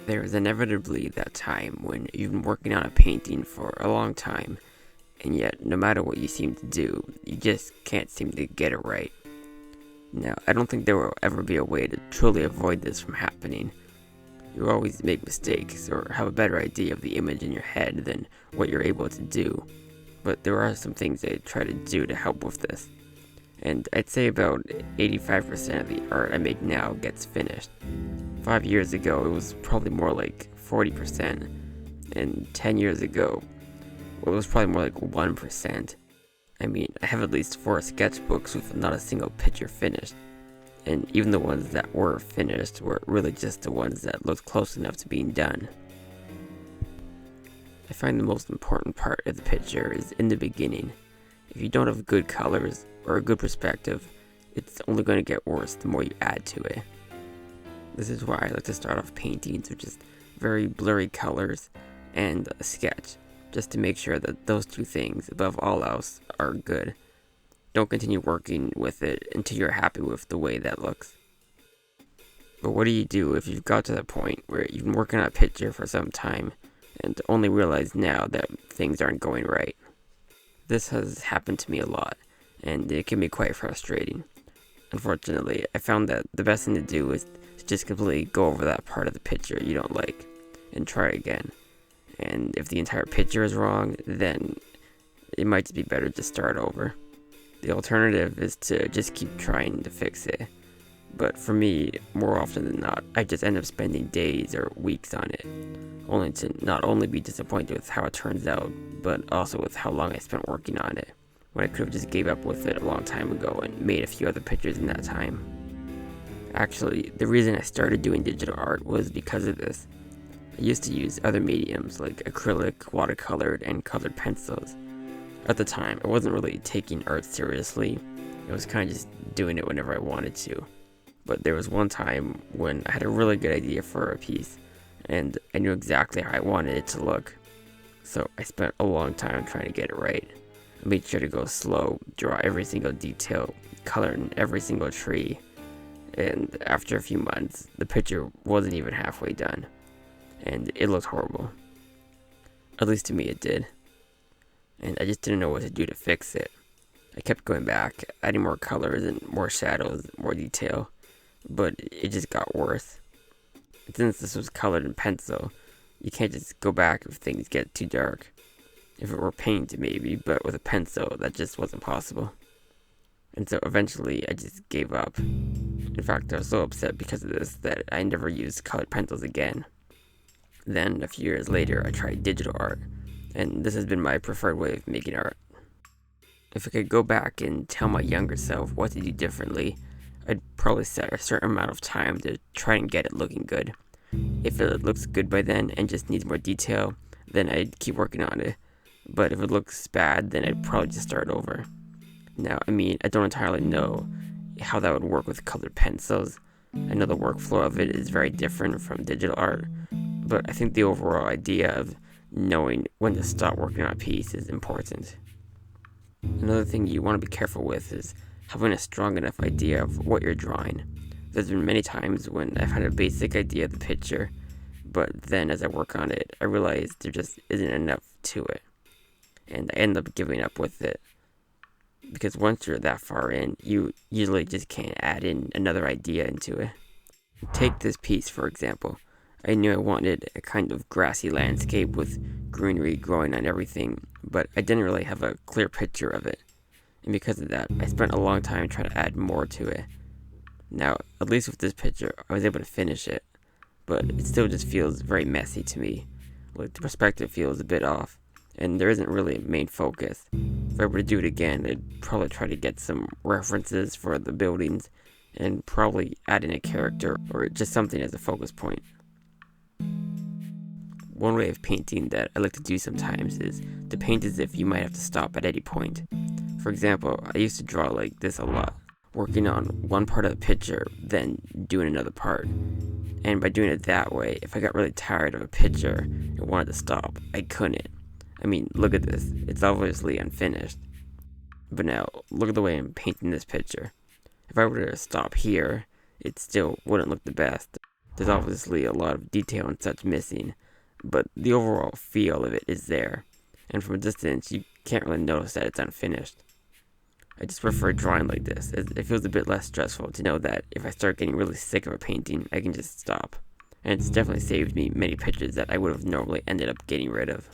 There is inevitably that time when you've been working on a painting for a long time, and yet, no matter what you seem to do, you just can't seem to get it right. Now, I don't think there will ever be a way to truly avoid this from happening. You always make mistakes or have a better idea of the image in your head than what you're able to do, but there are some things I try to do to help with this. And I'd say about 85% of the art I make now gets finished. 5 years ago, it was probably more like 40%, and 10 years ago, well, it was probably more like 1%. I mean, I have at least 4 sketchbooks with not a single picture finished, and even the ones that were finished were really just the ones that looked close enough to being done. I find the most important part of the picture is in the beginning. If you don't have good colors or a good perspective, it's only going to get worse the more you add to it. This is why I like to start off paintings with just very blurry colors and a sketch, just to make sure that those two things, above all else, are good. Don't continue working with it until you're happy with the way that looks. But what do you do if you've got to the point where you've been working on a picture for some time and only realize now that things aren't going right? This has happened to me a lot, and it can be quite frustrating. Unfortunately, I found that the best thing to do is to just completely go over that part of the picture you don't like and try again. And if the entire picture is wrong, then it might just be better to start over. The alternative is to just keep trying to fix it. But for me, more often than not, I just end up spending days or weeks on it, only to not only be disappointed with how it turns out, but also with how long I spent working on it, when I could have just gave up with it a long time ago and made a few other pictures in that time. Actually, the reason I started doing digital art was because of this. I used to use other mediums like acrylic, watercolored, and colored pencils. At the time, I wasn't really taking art seriously. I was kind of just doing it whenever I wanted to. But there was one time when I had a really good idea for a piece, and I knew exactly how I wanted it to look. So I spent a long time trying to get it right. I made sure to go slow, draw every single detail, color in every single tree, and after a few months, the picture wasn't even halfway done, and it looked horrible. At least to me it did. And I just didn't know what to do to fix it. I kept going back, adding more colors and more shadows, more detail, but it just got worse. Since this was colored in pencil, you can't just go back if things get too dark. If it were paint, maybe, but with a pencil, that just wasn't possible. And so eventually, I just gave up. In fact, I was so upset because of this that I never used colored pencils again. Then, a few years later, I tried digital art, and this has been my preferred way of making art. If I could go back and tell my younger self what to do differently, I'd probably set a certain amount of time to try and get it looking good. If it looks good by then and just needs more detail, then I'd keep working on it. But if it looks bad, then I'd probably just start over. Now, I don't entirely know how that would work with colored pencils. I know the workflow of it is very different from digital art, but I think the overall idea of knowing when to stop working on a piece is important. Another thing you want to be careful with is having a strong enough idea of what you're drawing. There's been many times when I've had a basic idea of the picture, but then as I work on it, I realize there just isn't enough to it, and I end up giving up with it. Because once you're that far in, you usually just can't add in another idea into it. Take this piece, for example. I knew I wanted a kind of grassy landscape with greenery growing on everything, but I didn't really have a clear picture of it. And because of that, I spent a long time trying to add more to it. Now, at least with this picture, I was able to finish it, but it still just feels very messy to me. Like the perspective feels a bit off, and there isn't really a main focus. If I were to do it again, I'd probably try to get some references for the buildings, and probably add in a character or just something as a focus point. One way of painting that I like to do sometimes is to paint as if you might have to stop at any point. For example, I used to draw like this a lot, working on one part of the picture, then doing another part. And by doing it that way, if I got really tired of a picture and wanted to stop, I couldn't. Look at this. It's obviously unfinished. But now, look at the way I'm painting this picture. If I were to stop here, it still wouldn't look the best. There's obviously a lot of detail and such missing, but the overall feel of it is there, and from a distance you can't really notice that it's unfinished. I just prefer drawing like this, as it feels a bit less stressful to know that if I start getting really sick of a painting, I can just stop. And it's definitely saved me many pictures that I would have normally ended up getting rid of.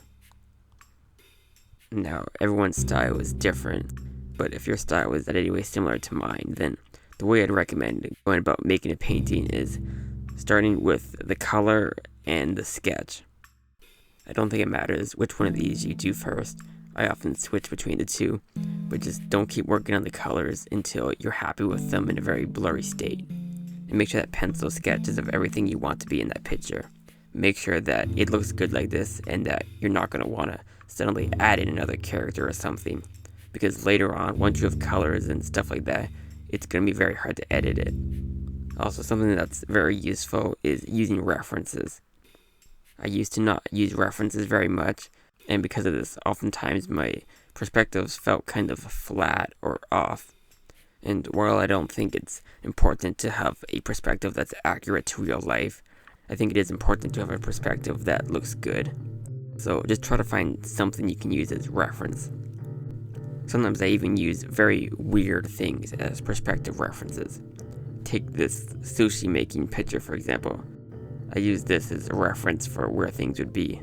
Now, everyone's style is different, but if your style is in any way similar to mine, then the way I'd recommend going about making a painting is starting with the color and the sketch. I don't think it matters which one of these you do first. I often switch between the two, but just don't keep working on the colors until you're happy with them in a very blurry state. And make sure that pencil sketches of everything you want to be in that picture. Make sure that it looks good like this and that you're not going to want to suddenly add in another character or something. Because later on, once you have colors and stuff like that, it's going to be very hard to edit it. Also, something that's very useful is using references. I used to not use references very much, and because of this, oftentimes my perspectives felt kind of flat or off. And while I don't think it's important to have a perspective that's accurate to real life, I think it is important to have a perspective that looks good. So just try to find something you can use as reference. Sometimes I even use very weird things as perspective references. Take this sushi making picture, for example. I use this as a reference for where things would be.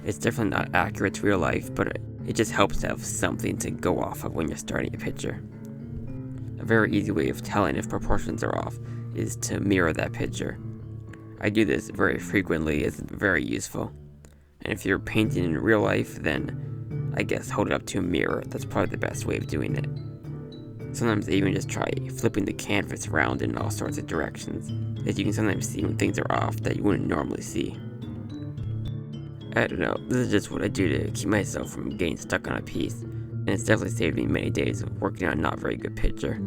It's definitely not accurate to real life, but it just helps to have something to go off of when you're starting a picture. A very easy way of telling if proportions are off is to mirror that picture. I do this very frequently, it's very useful. And if you're painting in real life, then I guess hold it up to a mirror. That's probably the best way of doing it. Sometimes I even just try flipping the canvas around in all sorts of directions, as you can sometimes see when things are off that you wouldn't normally see. I don't know, this is just what I do to keep myself from getting stuck on a piece, and it's definitely saved me many days of working on a not very good picture.